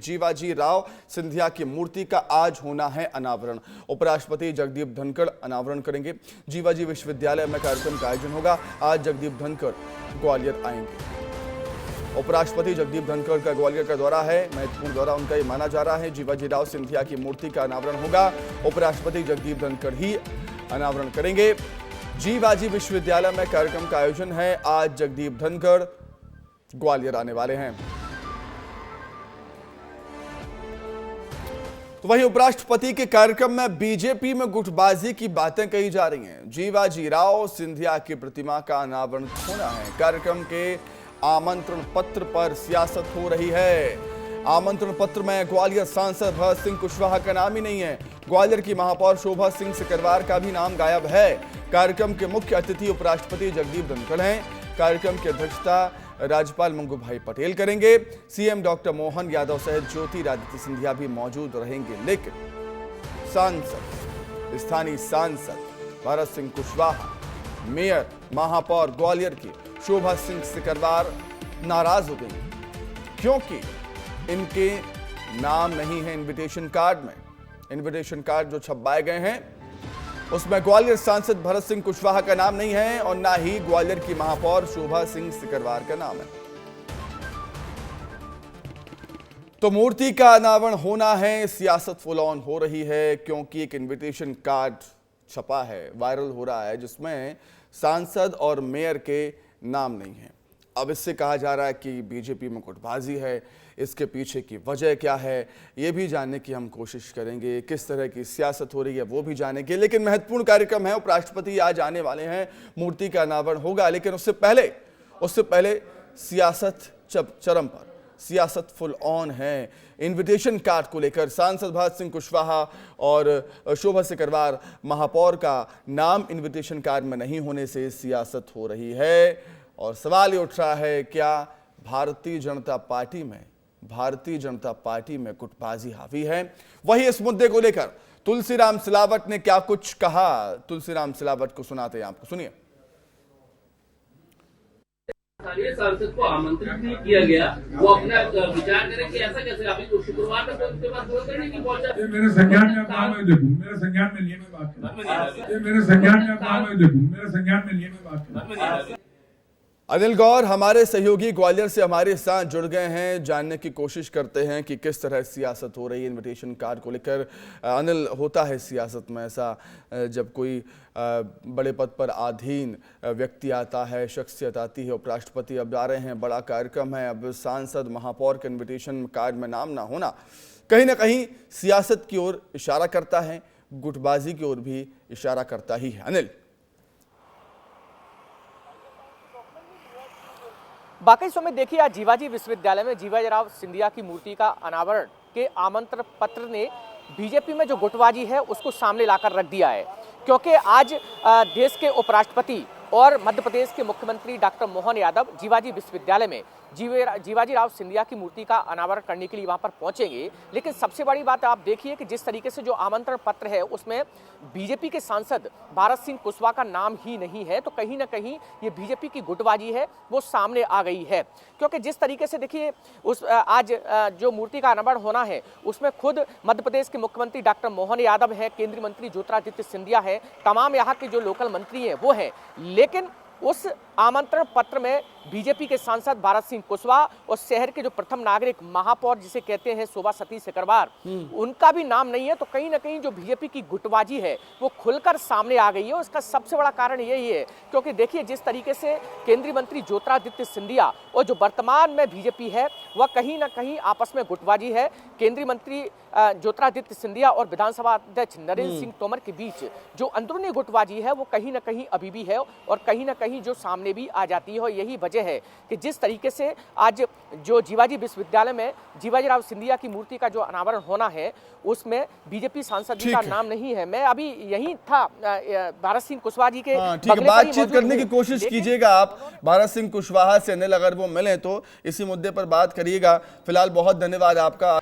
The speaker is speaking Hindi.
जीवाजी राव सिंधिया की मूर्ति का आज होना है अनावरण। उपराष्ट्रपति जगदीप धनखड़ अनावरण करेंगे। जीवाजी विश्वविद्यालय में कार्यक्रम का आयोजन होगा। आज जगदीप धनखड़ ग्वालियर आएंगे। उपराष्ट्रपति जगदीप धनखड़ का ग्वालियर का दौरा है, महत्वपूर्ण दौरा उनका ये माना जा रहा है। जीवाजी राव सिंधिया की मूर्ति का अनावरण होगा। उपराष्ट्रपति जगदीप धनखड़ ही अनावरण करेंगे। जीवाजी विश्वविद्यालय में कार्यक्रम का आयोजन है। आज जगदीप धनखड़ ग्वालियर आने वाले हैं। तो वहीं उपराष्ट्रपति के कार्यक्रम में बीजेपी में गुटबाजी की बातें कही जा रही हैं। जीवाजी राव सिंधिया की प्रतिमा का अनावरण होना है। कार्यक्रम के आमंत्रण पत्र पर सियासत हो रही है। आमंत्रण पत्र में ग्वालियर सांसद भरत सिंह कुशवाहा का नाम ही नहीं है। ग्वालियर की महापौर शोभा सिंह सिकरवार का भी नाम गायब है। कार्यक्रम के मुख्य अतिथि उपराष्ट्रपति जगदीप धनखड़ हैं। कार्यक्रम की अध्यक्षता राज्यपाल मंगू भाई पटेल करेंगे। सीएम डॉक्टर मोहन यादव सहित ज्योतिरादित्य सिंधिया भी मौजूद रहेंगे। लेकिन स्थानीय सांसद भरत सिंह कुशवाहा, मेयर महापौर ग्वालियर की शोभा सिंह सिकरवार नाराज हो गई क्योंकि इनके नाम नहीं है इनविटेशन कार्ड में। इनविटेशन कार्ड जो छपवाए गए हैं उसमें ग्वालियर सांसद भरत सिंह कुशवाहा का नाम नहीं है और ना ही ग्वालियर की महापौर शोभा सिंह सिकरवार का नाम है। तो मूर्ति का अनावरण होना है। सियासत फुल ऑन हो रही है क्योंकि एक इनविटेशन कार्ड छपा है, वायरल हो रहा है, जिसमें सांसद और मेयर के नाम नहीं है। अब इससे कहा जा रहा है कि बीजेपी में गुटबाजी है। इसके पीछे की वजह क्या है ये भी जानने की हम कोशिश करेंगे। किस तरह की सियासत हो रही है वो भी जानेंगे। लेकिन महत्वपूर्ण कार्यक्रम है। उपराष्ट्रपति आज आने वाले हैं, मूर्ति का अनावरण होगा। लेकिन उससे पहले सियासत चरम पर, सियासत फुल ऑन है। इनविटेशन कार्ड को लेकर सांसद भरत सिंह कुशवाहा और शोभा सिकरवार महापौर का नाम इनविटेशन कार्ड में नहीं होने से सियासत हो रही है। और सवाल ये उठ रहा है, क्या भारतीय जनता पार्टी में गुटबाजी हावी है? वही इस मुद्दे को लेकर तुलसीराम सिलावट ने क्या कुछ कहा। तुलसीराम सिलावट को सुनाते हैं आपको, सुनिए। स्थानीय सांसद को आमंत्रित नहीं किया गया, वो अपना विचार करें कि ऐसा कैसे। अभी तो शुक्रवार में उनके पास फोन करने की पहुंचा। मेरे संज्ञान में आप देखूं, मेरे संज्ञान में लिए मैं बात करूं। मेरे संज्ञान में आप देखूं, मेरे संज्ञान में लिए मैं बात करूं। अनिल गौर हमारे सहयोगी ग्वालियर से हमारे साथ जुड़ गए हैं। जानने की कोशिश करते हैं कि किस तरह सियासत हो रही है इनविटेशन कार्ड को लेकर। अनिल, होता है सियासत में ऐसा, जब कोई बड़े पद पर आधीन व्यक्ति आता है, शख्सियत आती है, उपराष्ट्रपति अब जा रहे हैं, बड़ा कार्यक्रम है, अब सांसद महापौर के इन्विटेशन कार्ड में नाम ना होना कहीं ना कहीं सियासत की ओर इशारा करता है, गुटबाजी की ओर भी इशारा करता ही है। अनिल, बाकी समय देखिए, आज जीवाजी विश्वविद्यालय में जीवाजी राव सिंधिया की मूर्ति का अनावरण के आमंत्रण पत्र ने बीजेपी में जो गुटबाजी है उसको सामने लाकर रख दिया है। क्योंकि आज देश के उपराष्ट्रपति और मध्य प्रदेश के मुख्यमंत्री डॉक्टर मोहन यादव जीवाजी विश्वविद्यालय में जीवाजी राव सिंधिया की मूर्ति का अनावरण करने के लिए वहां पर पहुंचेंगे। लेकिन सबसे बड़ी बात आप देखिए कि जिस तरीके से जो आमंत्रण पत्र है उसमें बीजेपी के सांसद भरत सिंह कुशवाहा का नाम ही नहीं है, तो कहीं ना कहीं ये बीजेपी की गुटबाजी है वो सामने आ गई है। क्योंकि जिस तरीके से देखिए आज जो मूर्ति का अनावरण होना है उसमें खुद मध्य प्रदेश के मुख्यमंत्री डॉक्टर मोहन यादव है, केंद्रीय मंत्री ज्योतिरादित्य सिंधिया है, तमाम यहाँ के जो लोकल मंत्री हैं वो हैं। लेकिन उस आमंत्रण पत्र में बीजेपी के सांसद भरत सिंह कुशवाहा और शहर के जो प्रथम नागरिक महापौर जिसे कहते हैं शोभा सती सिकरवार, उनका भी नाम नहीं है। तो कहीं ना कहीं जो बीजेपी की गुटबाजी है वो खुलकर सामने आ गई है। उसका सबसे बड़ा कारण यही है क्योंकि देखिए जिस तरीके से केंद्रीय मंत्री ज्योतिरादित्य सिंधिया और जो वर्तमान में बीजेपी है वह कहीं ना कहीं आपस में गुटबाजी है। केंद्रीय मंत्री ज्योतिरादित्य सिंधिया और विधानसभा अध्यक्ष नरेंद्र सिंह तोमर के बीच जो अंदरूनी गुटबाजी है वो कहीं ना कहीं अभी भी है और कहीं ना कहीं जो सामने भी आ जाती है। और यही वजह है कि जिस तरीके से आज जो जीवाजी विश्वविद्यालय में जीवाजी राव सिंधिया की मूर्ति का जो अनावरण होना है उसमें बीजेपी सांसद जी का नाम नहीं है। मैं अभी यही था भरत सिंह कुशवाहा जी के बातचीत करने की कोशिश कीजिएगा आप भरत सिंह कुशवाहा से। अनिल, अगर वो मिले तो इसी मुद्दे पर बात करिएगा। फिलहाल बहुत धन्यवाद आपका।